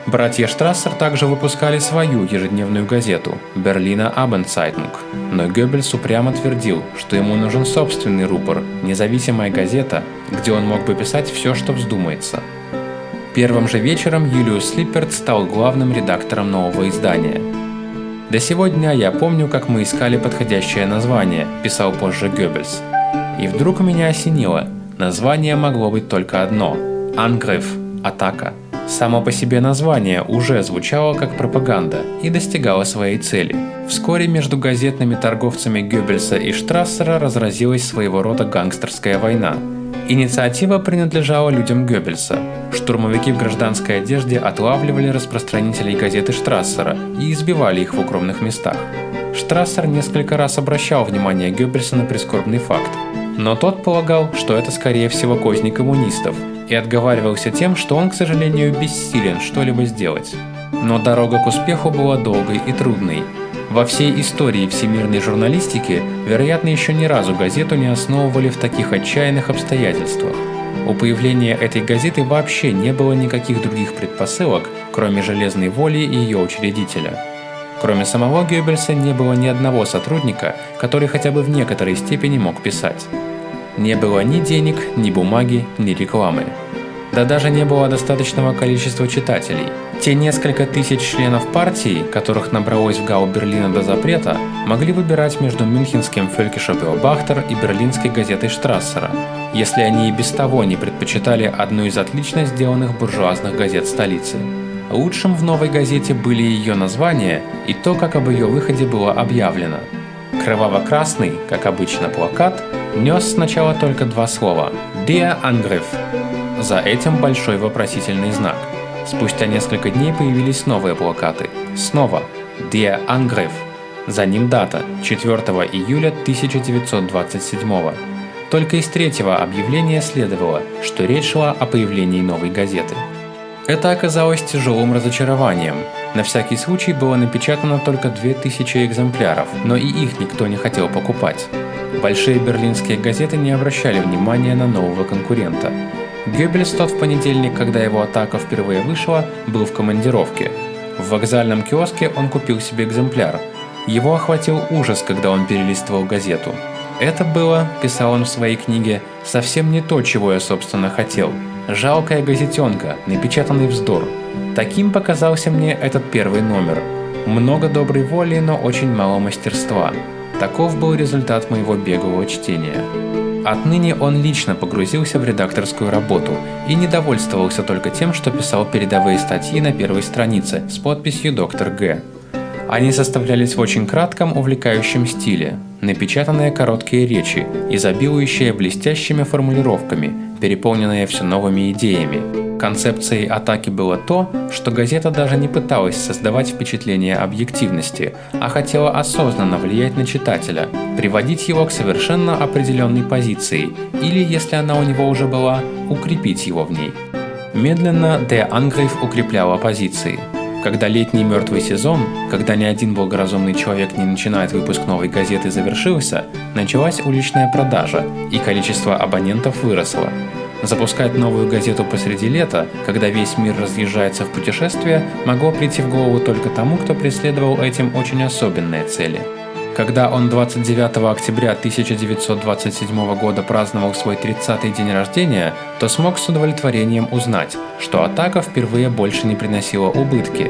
Братья Штрассер также выпускали свою ежедневную газету «Берлiner Abendzeitung», но Геббельс упрямо твердил, что ему нужен собственный рупор, независимая газета, где он мог бы писать все, что вздумается. Первым же вечером Юлиус Липперт стал главным редактором нового издания. «До сего дня я помню, как мы искали подходящее название», – писал позже Геббельс. И вдруг меня осенило. Название могло быть только одно – «Angriff» – «Атака». Само по себе название уже звучало как пропаганда и достигало своей цели. Вскоре между газетными торговцами Геббельса и Штрассера разразилась своего рода гангстерская война. Инициатива принадлежала людям Геббельса. Штурмовики в гражданской одежде отлавливали распространителей газеты Штрассера и избивали их в укромных местах. Штрассер несколько раз обращал внимание Геббельса на прискорбный факт, но тот полагал, что это скорее всего козни коммунистов, и отговаривался тем, что он, к сожалению, бессилен что-либо сделать. Но дорога к успеху была долгой и трудной. Во всей истории всемирной журналистики, вероятно, еще ни разу газету не основывали в таких отчаянных обстоятельствах. У появления этой газеты вообще не было никаких других предпосылок, кроме железной воли ее учредителя. Кроме самого Геббельса не было ни одного сотрудника, который хотя бы в некоторой степени мог писать. Не было ни денег, ни бумаги, ни рекламы. Да даже не было достаточного количества читателей. Те несколько тысяч членов партии, которых набралось в Гау Берлина до запрета, могли выбирать между мюнхенским Völkischer Beobachter и берлинской газетой Штрассера, если они и без того не предпочитали одну из отлично сделанных буржуазных газет столицы. Лучшим в новой газете были ее название и то, как об ее выходе было объявлено. Кроваво-красный, как обычно, плакат нес сначала только два слова «Der Angriff». За этим большой вопросительный знак. Спустя несколько дней появились новые плакаты. Снова «Der Angriff». За ним дата – 4 июля 1927. Только из третьего объявления следовало, что речь шла о появлении новой газеты. Это оказалось тяжелым разочарованием. На всякий случай было напечатано только 2000 экземпляров, но и их никто не хотел покупать. Большие берлинские газеты не обращали внимания на нового конкурента. Геббельс тот в понедельник, когда его атака впервые вышла, был в командировке. В вокзальном киоске он купил себе экземпляр. Его охватил ужас, когда он перелистывал газету. «Это было, — писал он в своей книге, — совсем не то, чего я, собственно, хотел. Жалкая газетенка, напечатанный вздор. Таким показался мне этот первый номер. Много доброй воли, но очень мало мастерства. Таков был результат моего беглого чтения. Отныне он лично погрузился в редакторскую работу и не довольствовался только тем, что писал передовые статьи на первой странице с подписью «Доктор Г». Они составлялись в очень кратком, увлекающем стиле, напечатанные короткие речи, изобилующие блестящими формулировками, переполненные все новыми идеями. Концепцией атаки было то, что газета даже не пыталась создавать впечатление объективности, а хотела осознанно влиять на читателя, приводить его к совершенно определенной позиции, или, если она у него уже была, укрепить его в ней. Медленно Der Angriff укрепляла позиции. Когда летний мертвый сезон, когда ни один благоразумный человек не начинает выпуск новой газеты, завершился, началась уличная продажа, и количество абонентов выросло. Запускать новую газету посреди лета, когда весь мир разъезжается в путешествие, могло прийти в голову только тому, кто преследовал этим очень особенные цели. Когда он 29 октября 1927 года праздновал свой 30-й день рождения, то смог с удовлетворением узнать, что атака впервые больше не приносила убытки.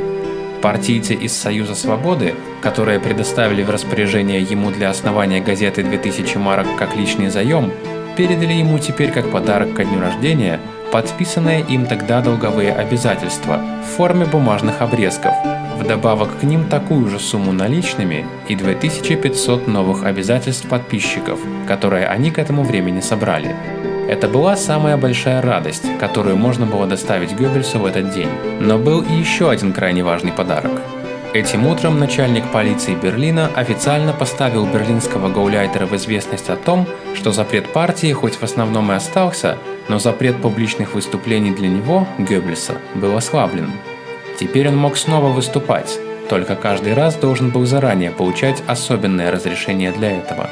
Партийцы из Союза Свободы, которые предоставили в распоряжение ему для основания газеты 2000 марок как личный заем, передали ему теперь как подарок ко дню рождения подписанные им тогда долговые обязательства в форме бумажных обрезков, вдобавок к ним такую же сумму наличными и 2500 новых обязательств подписчиков, которые они к этому времени собрали. Это была самая большая радость, которую можно было доставить Геббельсу в этот день. Но был и еще один крайне важный подарок. Этим утром начальник полиции Берлина официально поставил берлинского гауляйтера в известность о том, что запрет партии хоть в основном и остался, но запрет публичных выступлений для него, Геббельса, был ослаблен. Теперь он мог снова выступать, только каждый раз должен был заранее получать особенное разрешение для этого.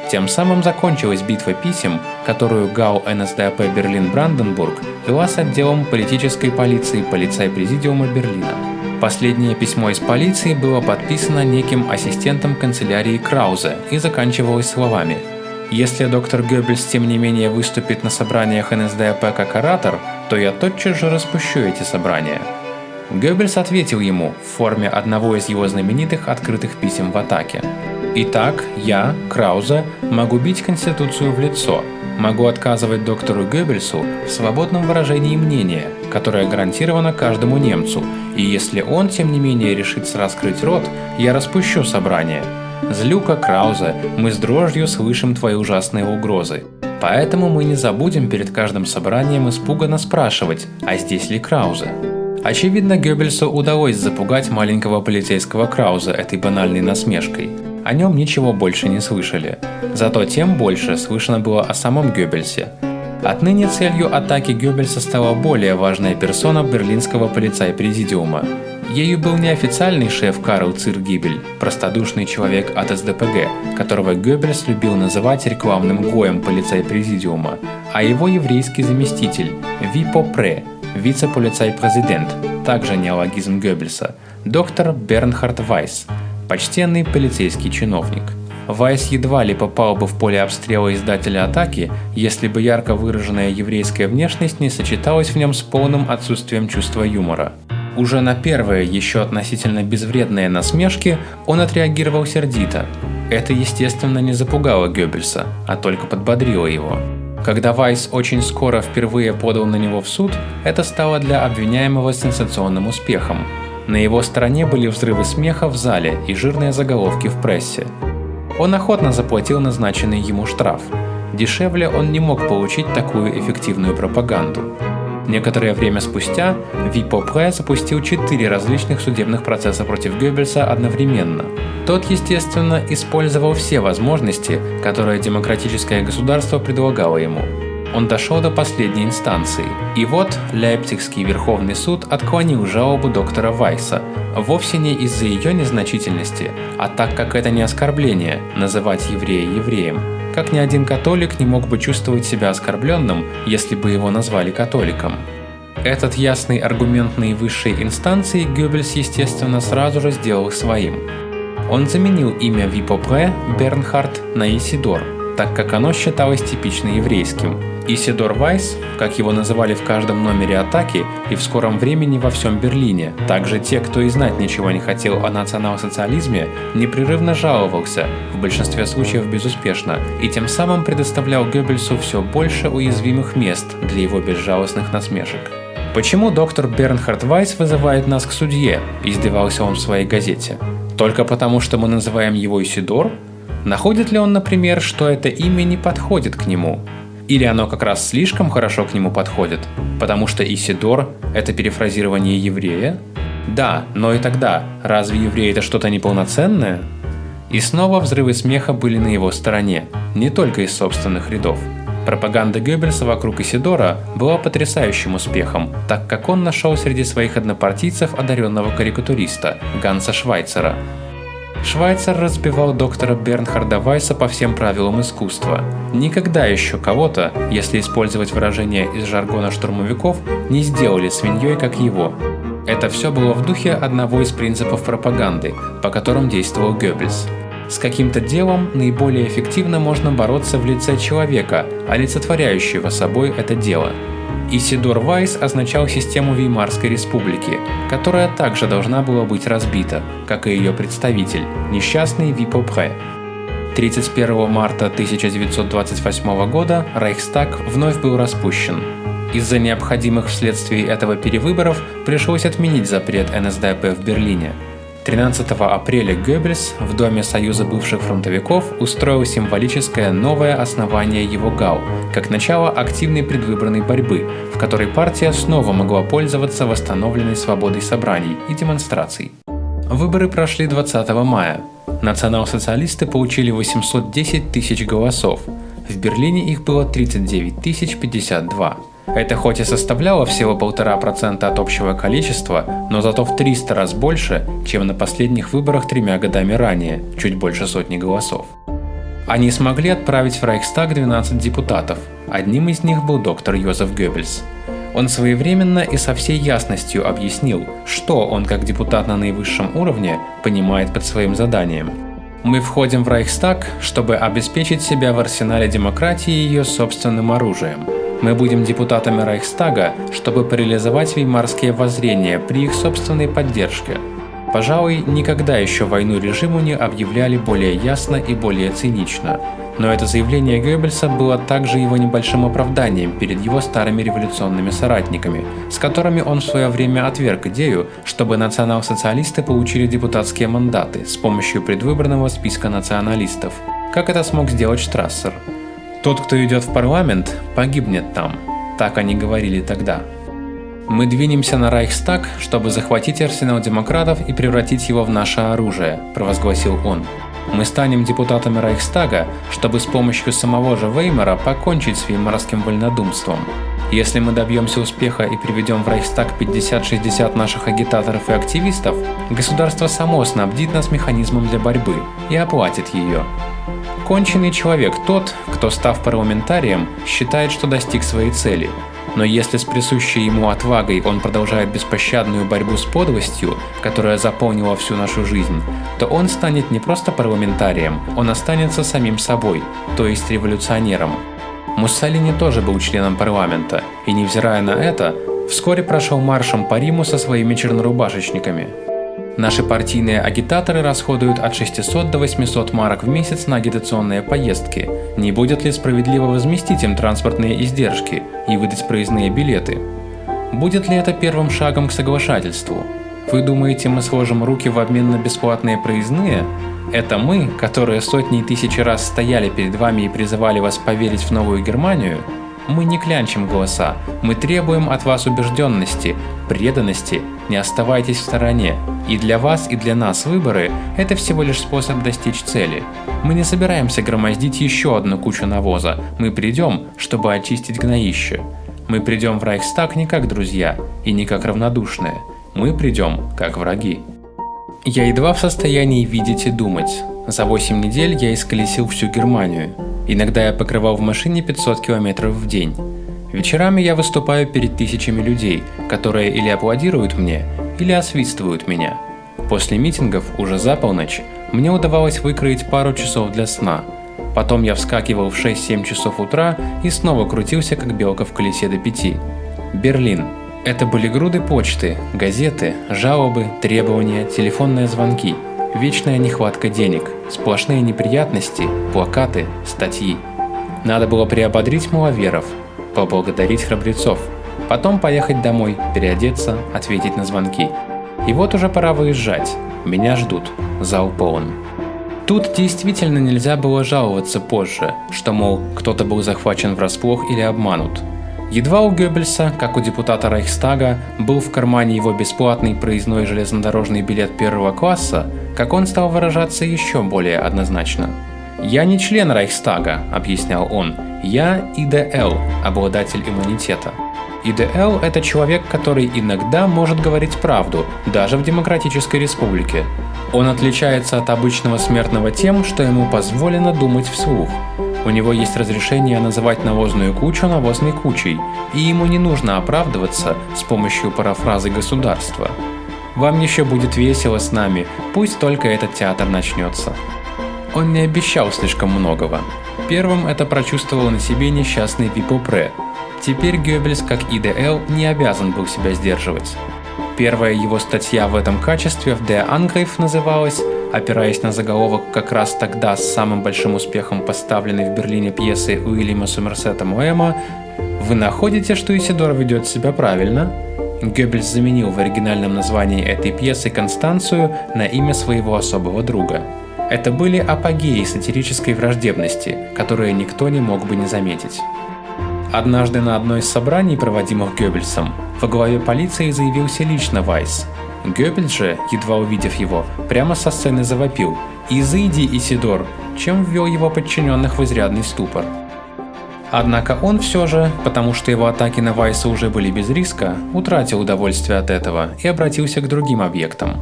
Тем самым закончилась битва писем, которую ГАУ НСДАП Берлин-Бранденбург вела с отделом политической полиции полицай-президиума Берлина. Последнее письмо из полиции было подписано неким ассистентом канцелярии Краузе и заканчивалось словами: «Если доктор Геббельс тем не менее выступит на собраниях НСДАП как оратор, то я тотчас же распущу эти собрания». Геббельс ответил ему в форме одного из его знаменитых открытых писем в атаке: «Итак, я, Краузе, могу бить Конституцию в лицо, могу отказывать доктору Геббельсу в свободном выражении мнения, которое гарантировано каждому немцу, и если он, тем не менее, решится раскрыть рот, я распущу собрание. Злюка, Краузе, мы с дрожью слышим твои ужасные угрозы. Поэтому мы не забудем перед каждым собранием испуганно спрашивать, а здесь ли Краузе?» Очевидно, Геббельсу удалось запугать маленького полицейского Краузе этой банальной насмешкой. О нем ничего больше не слышали. Зато тем больше слышно было о самом Геббельсе. Отныне целью атаки Геббельса стала более важная персона берлинского полицай-президиума. Ею был не официальный шеф Карл Циргибель, простодушный человек от СДПГ, которого Геббельс любил называть рекламным гоем полицай-президиума, а его еврейский заместитель Випо Пре, вице-полицай-президент, также неологизм Геббельса, доктор Бернхард Вайс, почтенный полицейский чиновник. Вайс едва ли попал бы в поле обстрела издателя атаки, если бы ярко выраженная еврейская внешность не сочеталась в нем с полным отсутствием чувства юмора. Уже на первые, еще относительно безвредные насмешки он отреагировал сердито. Это, естественно, не запугало Геббельса, а только подбодрило его. Когда Вайс очень скоро впервые подал на него в суд, это стало для обвиняемого сенсационным успехом. На его стороне были взрывы смеха в зале и жирные заголовки в прессе. Он охотно заплатил назначенный ему штраф. Дешевле он не мог получить такую эффективную пропаганду. Некоторое время спустя Випо Пре запустил 4 различных судебных процесса против Геббельса одновременно. Тот, естественно, использовал все возможности, которые демократическое государство предлагало ему. Он дошел до последней инстанции. И вот Лейпцигский Верховный суд отклонил жалобу доктора Вайса, вовсе не из-за ее незначительности, а так как это не оскорбление называть еврея евреем. Как ни один католик не мог бы чувствовать себя оскорбленным, если бы его назвали католиком. Этот ясный аргумент наивысшей инстанции Геббельс, естественно, сразу же сделал своим. Он заменил имя Випо Пре Бернхард на Исидор, так как оно считалось типично еврейским, Исидор Вайс, как его называли в каждом номере «Атаки» и в скором времени во всем Берлине, также те, кто и знать ничего не хотел о национал-социализме, непрерывно жаловался, в большинстве случаев безуспешно, и тем самым предоставлял Геббельсу все больше уязвимых мест для его безжалостных насмешек. «Почему доктор Бернхард Вайс вызывает нас к судье?» – издевался он в своей газете. «Только потому, что мы называем его Исидор? Находит ли он, например, что это имя не подходит к нему? Или оно как раз слишком хорошо к нему подходит, потому что Исидор – это перефразирование еврея? Да, но и тогда, разве еврей – это что-то неполноценное?» И снова взрывы смеха были на его стороне, не только из собственных рядов. Пропаганда Геббельса вокруг Исидора была потрясающим успехом, так как он нашел среди своих однопартийцев одаренного карикатуриста Ганса Швайцера. Швайцер разбивал доктора Бернхарда Вайса по всем правилам искусства. Никогда еще кого-то, если использовать выражение из жаргона штурмовиков, не сделали свиньей, как его. Это все было в духе одного из принципов пропаганды, по которым действовал Геббельс. С каким-то делом наиболее эффективно можно бороться в лице человека, олицетворяющего собой это дело. Исидор Вайс означал систему Веймарской республики, которая также должна была быть разбита, как и ее представитель, несчастный Випопре. 31 марта 1928 года Рейхстаг вновь был распущен. Из-за необходимых вследствие этого перевыборов пришлось отменить запрет НСДАП в Берлине. 13 апреля Геббельс в Доме Союза бывших фронтовиков устроил символическое новое основание его ГАУ, как начало активной предвыборной борьбы, в которой партия снова могла пользоваться восстановленной свободой собраний и демонстраций. Выборы прошли 20 мая. Национал-социалисты получили 810 тысяч голосов. В Берлине их было 39 052. Это хоть и составляло всего 1,5% от общего количества, но зато в 300 раз больше, чем на последних выборах 3 годами ранее, чуть больше сотни голосов. Они смогли отправить в Рейхстаг 12 депутатов. Одним из них был доктор Йозеф Геббельс. Он своевременно и со всей ясностью объяснил, что он как депутат на наивысшем уровне понимает под своим заданием. «Мы входим в Рейхстаг, чтобы обеспечить себя в арсенале демократии ее собственным оружием. Мы будем депутатами Рейхстага, чтобы реализовать веймарские воззрения при их собственной поддержке». Пожалуй, никогда еще войну режиму не объявляли более ясно и более цинично. Но это заявление Геббельса было также его небольшим оправданием перед его старыми революционными соратниками, с которыми он в свое время отверг идею, чтобы национал-социалисты получили депутатские мандаты с помощью предвыборного списка националистов, как это смог сделать Штрассер. «Тот, кто идет в парламент, погибнет там», так они говорили тогда. «Мы двинемся на Рейхстаг, чтобы захватить арсенал демократов и превратить его в наше оружие», – провозгласил он. «Мы станем депутатами Рейхстага, чтобы с помощью самого же Веймара покончить с веймарским вольнодумством. Если мы добьемся успеха и приведем в Рейхстаг 50-60 наших агитаторов и активистов, государство само снабдит нас механизмом для борьбы и оплатит ее». Конченый человек тот, кто, став парламентарием, считает, что достиг своей цели. Но если с присущей ему отвагой он продолжает беспощадную борьбу с подлостью, которая заполнила всю нашу жизнь, то он станет не просто парламентарием, он останется самим собой, то есть революционером. Муссолини тоже был членом парламента, и, невзирая на это, вскоре прошел маршем по Риму со своими чернорубашечниками. Наши партийные агитаторы расходуют от 600 до 800 марок в месяц на агитационные поездки. Не будет ли справедливо возместить им транспортные издержки и выдать проездные билеты? Будет ли это первым шагом к соглашательству? Вы думаете, мы сложим руки в обмен на бесплатные проездные? Это мы, которые сотни и тысячи раз стояли перед вами и призывали вас поверить в новую Германию? Мы не клянчим голоса, мы требуем от вас убежденности, преданности, не оставайтесь в стороне. И для вас, и для нас выборы – это всего лишь способ достичь цели. Мы не собираемся громоздить еще одну кучу навоза, мы придем, чтобы очистить гноище. Мы придем в Рейхстаг не как друзья и не как равнодушные, мы придем как враги. Я едва в состоянии видеть и думать. За 8 недель я исколесил всю Германию. Иногда я покрывал в машине 500 километров в день. Вечерами я выступаю перед тысячами людей, которые или аплодируют мне, или освистывают меня. После митингов, уже за полночь, мне удавалось выкроить пару часов для сна. Потом я вскакивал в 6-7 часов утра и снова крутился, как белка в колесе до 5. Берлин. Это были груды почты, газеты, жалобы, требования, телефонные звонки, вечная нехватка денег, сплошные неприятности, плакаты, статьи. Надо было приободрить маловеров, поблагодарить храбрецов, потом поехать домой, переодеться, ответить на звонки. И вот уже пора выезжать. Меня ждут. Зал полон. Тут действительно нельзя было жаловаться позже, что, мол, кто-то был захвачен врасплох или обманут. Едва у Геббельса, как у депутата Рейхстага, был в кармане его бесплатный проездной железнодорожный билет первого класса, как он стал выражаться еще более однозначно. «Я не член Рейхстага», — объяснял он, — «я ИДЛ, обладатель иммунитета». ИДЛ – это человек, который иногда может говорить правду, даже в демократической республике. Он отличается от обычного смертного тем, что ему позволено думать вслух. У него есть разрешение называть навозную кучу навозной кучей, и ему не нужно оправдываться с помощью парафразы государства. «Вам еще будет весело с нами, пусть только этот театр начнется». Он не обещал слишком многого. Первым это прочувствовал на себе несчастный Випопре. Теперь Геббельс, как ИДЛ, не обязан был себя сдерживать. Первая его статья в этом качестве в Der Angriff называлась, опираясь на заголовок как раз тогда с самым большим успехом поставленной в Берлине пьесы Уильяма Сомерсета Моэма «Вы находите, что Исидор ведет себя правильно?» Геббельс заменил в оригинальном названии этой пьесы Констанцию на имя своего особого друга. Это были апогеи сатирической враждебности, которые никто не мог бы не заметить. Однажды на одной из собраний, проводимых Геббельсом, во главе полиции заявился лично Вайс. Геббельс же, едва увидев его, прямо со сцены завопил «Изыди, Исидор!», чем ввел его подчиненных в изрядный ступор. Однако он все же, потому что его атаки на Вайса уже были без риска, утратил удовольствие от этого и обратился к другим объектам.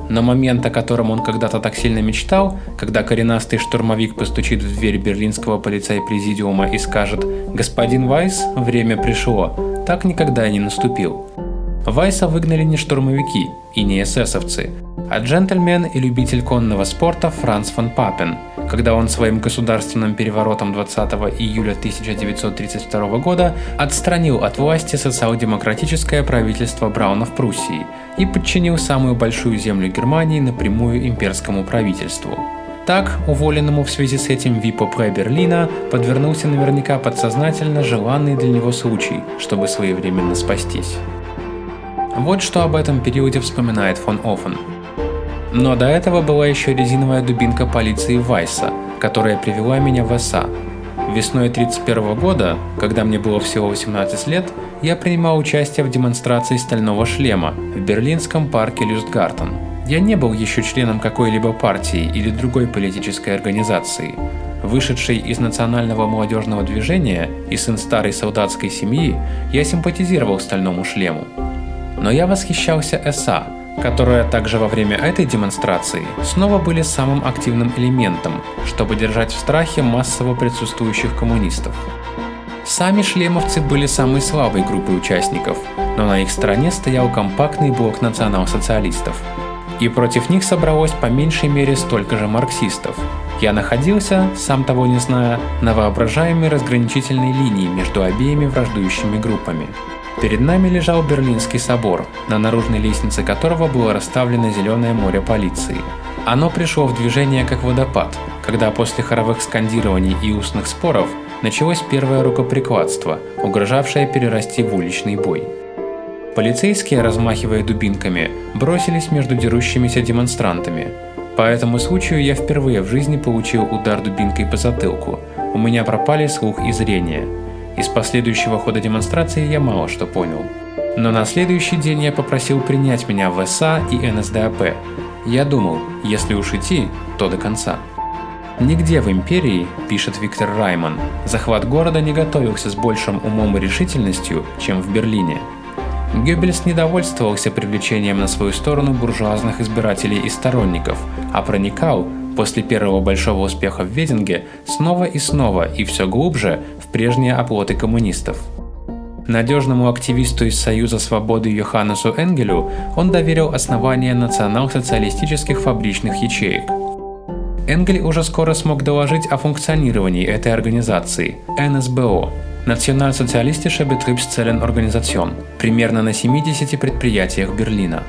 Но момент, о котором он когда-то так сильно мечтал, когда коренастый штурмовик постучит в дверь берлинского полицай-президиума и скажет «Господин Вайс, время пришло», так никогда и не наступил. Вайса выгнали не штурмовики и не эсэсовцы, а джентльмен и любитель конного спорта Франц фон Папен, когда он своим государственным переворотом 20 июля 1932 года отстранил от власти социал-демократическое правительство Брауна в Пруссии и подчинил самую большую землю Германии напрямую имперскому правительству. Так, уволенному в связи с этим Випопре Берлина подвернулся наверняка подсознательно желанный для него случай, чтобы своевременно спастись. Вот что об этом периоде вспоминает фон Оффен. Но до этого была еще резиновая дубинка полиции Вайса, которая привела меня в СА. Весной 1931 года, когда мне было всего 18 лет, я принимал участие в демонстрации стального шлема в берлинском парке Люстгартен. Я не был еще членом какой-либо партии или другой политической организации. Вышедший из национального молодежного движения и сын старой солдатской семьи, я симпатизировал стальному шлему. Но я восхищался СА, которые также во время этой демонстрации снова были самым активным элементом, чтобы держать в страхе массово присутствующих коммунистов. Сами шлемовцы были самой слабой группой участников, но на их стороне стоял компактный блок национал-социалистов. И против них собралось по меньшей мере столько же марксистов. Я находился, сам того не зная, на воображаемой разграничительной линии между обеими враждующими группами. Перед нами лежал Берлинский собор, на наружной лестнице которого было расставлено зеленое море полиции. Оно пришло в движение как водопад, когда после хоровых скандирований и устных споров началось первое рукоприкладство, угрожавшее перерасти в уличный бой. Полицейские, размахивая дубинками, бросились между дерущимися демонстрантами. По этому случаю я впервые в жизни получил удар дубинкой по затылку, у меня пропали слух и зрение. Из последующего хода демонстрации я мало что понял. Но на следующий день я попросил принять меня в СА и НСДАП. Я думал, если уж идти, то до конца. Нигде в империи, пишет Виктор Райман, захват города не готовился с большим умом и решительностью, чем в Берлине. Геббельс не довольствовался привлечением на свою сторону буржуазных избирателей и сторонников, а проникал, после первого большого успеха в Вединге, снова и все глубже в прежние оплоты коммунистов. Надежному активисту из Союза свободы Йоханнесу Энгелю он доверил основание национал-социалистических фабричных ячеек. Энгель уже скоро смог доложить о функционировании этой организации – НСБО – Национальсоциалистische Betriebszellenorganisation, примерно на 70 предприятиях Берлина.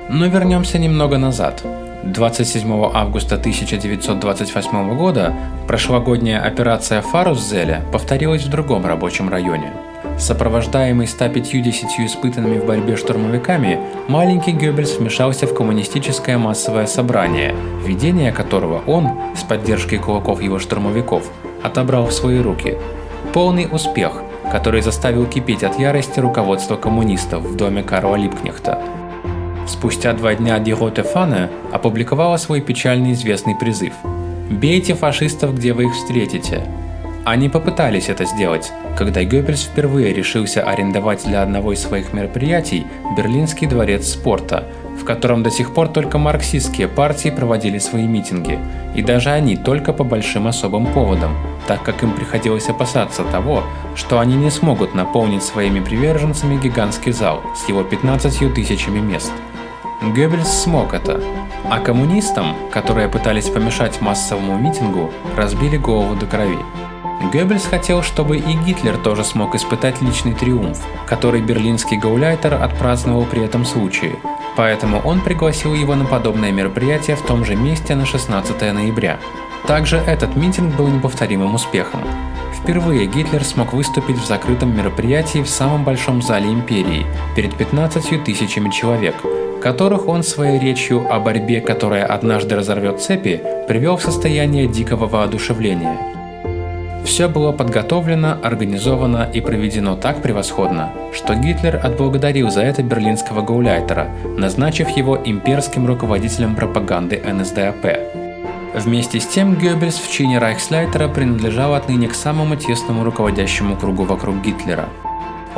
Но вернемся немного назад. 27 августа 1928 года прошлогодняя операция «Фарусзеле» повторилась в другом рабочем районе. Сопровождаемый 150 испытанными в борьбе штурмовиками, маленький Геббельс вмешался в коммунистическое массовое собрание, ведение которого он, с поддержкой кулаков его штурмовиков, отобрал в свои руки. Полный успех, который заставил кипеть от ярости руководство коммунистов в доме Карла Либкнехта. Спустя 2 дня Die Rote Fahne опубликовала свой печально известный призыв «Бейте фашистов, где вы их встретите». Они попытались это сделать, когда Геббельс впервые решился арендовать для одного из своих мероприятий Берлинский дворец спорта, в котором до сих пор только марксистские партии проводили свои митинги, и даже они только по большим особым поводам, так как им приходилось опасаться того, что они не смогут наполнить своими приверженцами гигантский зал с его 15 000 мест. Геббельс смог это, а коммунистам, которые пытались помешать массовому митингу, разбили голову до крови. Геббельс хотел, чтобы и Гитлер тоже смог испытать личный триумф, который берлинский гауляйтер отпраздновал при этом случае, поэтому он пригласил его на подобное мероприятие в том же месте на 16 ноября. Также этот митинг был неповторимым успехом. Впервые Гитлер смог выступить в закрытом мероприятии в самом большом зале империи, перед 15 000 человек, которых он своей речью о борьбе, которая однажды разорвет цепи, привел в состояние дикого воодушевления. Все было подготовлено, организовано и проведено так превосходно, что Гитлер отблагодарил за это берлинского гауляйтера, назначив его имперским руководителем пропаганды НСДАП. Вместе с тем Геббельс в чине рейхсляйтера принадлежал отныне к самому тесному руководящему кругу вокруг Гитлера.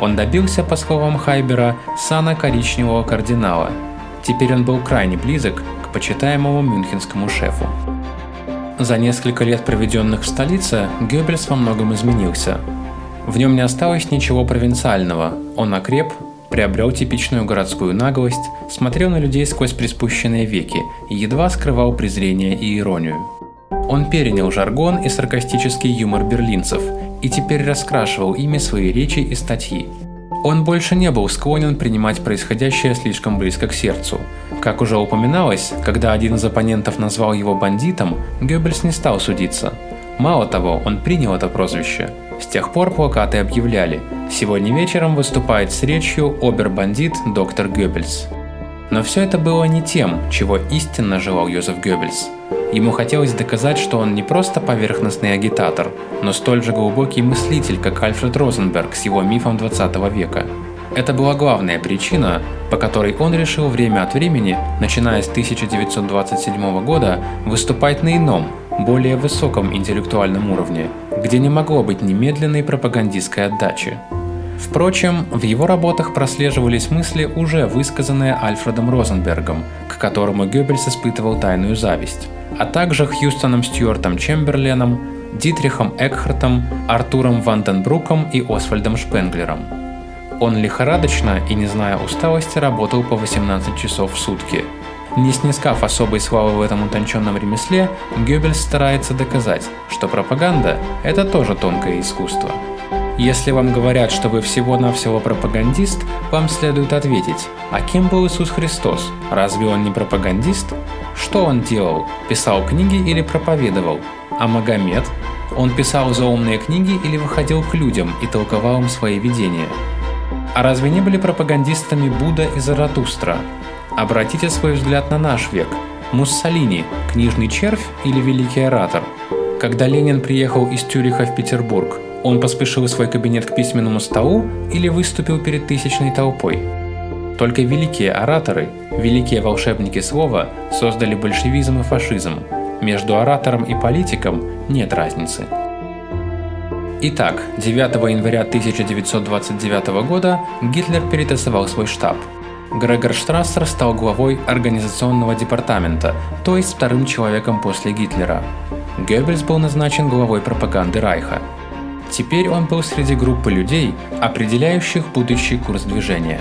Он добился, по словам Хайбера, сана коричневого кардинала. Теперь он был крайне близок к почитаемому мюнхенскому шефу. За несколько лет, проведенных в столице, Геббельс во многом изменился. В нем не осталось ничего провинциального, он окреп, приобрел типичную городскую наглость, смотрел на людей сквозь приспущенные веки и едва скрывал презрение и иронию. Он перенял жаргон и саркастический юмор берлинцев и теперь раскрашивал ими свои речи и статьи. Он больше не был склонен принимать происходящее слишком близко к сердцу. Как уже упоминалось, когда один из оппонентов назвал его бандитом, Геббельс не стал судиться. Мало того, он принял это прозвище. С тех пор плакаты объявляли: «Сегодня вечером выступает с речью обер-бандит доктор Геббельс». Но все это было не тем, чего истинно желал Йозеф Геббельс. Ему хотелось доказать, что он не просто поверхностный агитатор, но столь же глубокий мыслитель, как Альфред Розенберг с его мифом 20 века. Это была главная причина, по которой он решил время от времени, начиная с 1927 года, выступать на ином, более высоком интеллектуальном уровне, где не могло быть немедленной пропагандистской отдачи. Впрочем, в его работах прослеживались мысли, уже высказанные Альфредом Розенбергом, к которому Геббельс испытывал тайную зависть, а также Хьюстоном Стюартом Чемберленом, Дитрихом Экхартом, Артуром Ванденбруком и Освальдом Шпенглером. Он лихорадочно и, не зная усталости, работал по 18 часов в сутки. Не снискав особой славы в этом утонченном ремесле, Геббельс старается доказать, что пропаганда – это тоже тонкое искусство. Если вам говорят, что вы всего-навсего пропагандист, вам следует ответить: а кем был Иисус Христос? Разве он не пропагандист? Что он делал? Писал книги или проповедовал? А Магомед? Он писал заумные книги или выходил к людям и толковал им свои видения? А разве не были пропагандистами Будда и Заратустра? Обратите свой взгляд на наш век. Муссолини – книжный червь или великий оратор? Когда Ленин приехал из Цюриха в Петербург, он поспешил в свой кабинет к письменному столу или выступил перед тысячной толпой? Только великие ораторы, великие волшебники слова создали большевизм и фашизм. Между оратором и политиком нет разницы. Итак, 9 января 1929 года Гитлер перетасовал свой штаб. Грегор Штрассер стал главой организационного департамента, то есть вторым человеком после Гитлера. Геббельс был назначен главой пропаганды Райха. Теперь он был среди группы людей, определяющих будущий курс движения.